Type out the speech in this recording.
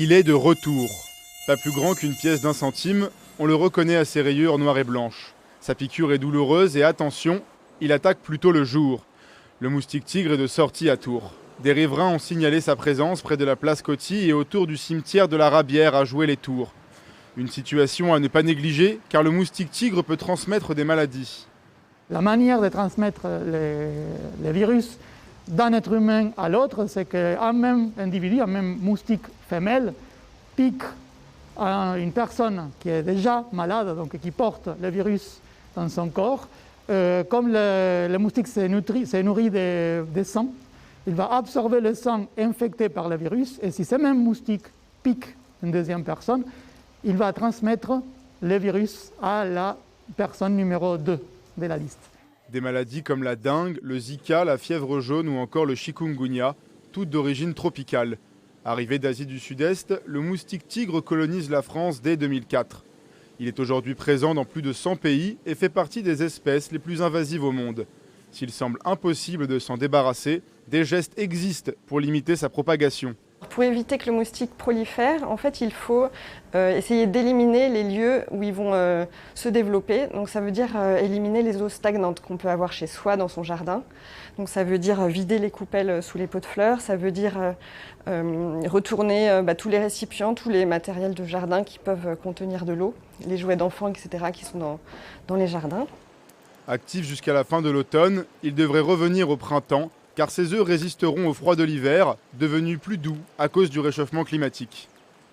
Il est de retour. Pas plus grand qu'une pièce d'1 centime, on le reconnaît à ses rayures noires et blanches. Sa piqûre est douloureuse et attention, il attaque plutôt le jour. Le moustique tigre est de sortie à Tours. Des riverains ont signalé sa présence près de la place Coty et autour du cimetière de la Rabière à jouer les tours. Une situation à ne pas négliger car le moustique tigre peut transmettre des maladies. La manière de transmettre les virus d'un être humain à l'autre, c'est qu'un même individu, un même moustique femelle, pique une personne qui est déjà malade, donc qui porte le virus dans son corps. Comme le moustique se nourrit des sang, il va absorber le sang infecté par le virus, et si ce même moustique pique une deuxième personne, il va transmettre le virus à la personne numéro 2 de la liste. Des maladies comme la dengue, le Zika, la fièvre jaune ou encore le chikungunya, toutes d'origine tropicale. Arrivé d'Asie du Sud-Est, le moustique tigre colonise la France dès 2004. Il est aujourd'hui présent dans plus de 100 pays et fait partie des espèces les plus invasives au monde. S'il semble impossible de s'en débarrasser, des gestes existent pour limiter sa propagation. Pour éviter que le moustique prolifère, en fait, il faut essayer d'éliminer les lieux où ils vont se développer. Donc ça veut dire éliminer les eaux stagnantes qu'on peut avoir chez soi dans son jardin. Donc ça veut dire vider les coupelles sous les pots de fleurs. Ça veut dire retourner tous les récipients, tous les matériels de jardin qui peuvent contenir de l'eau, les jouets d'enfants, etc. qui sont dans les jardins. Actif jusqu'à la fin de l'automne, il devrait revenir au printemps car ces œufs résisteront au froid de l'hiver, devenu plus doux à cause du réchauffement climatique.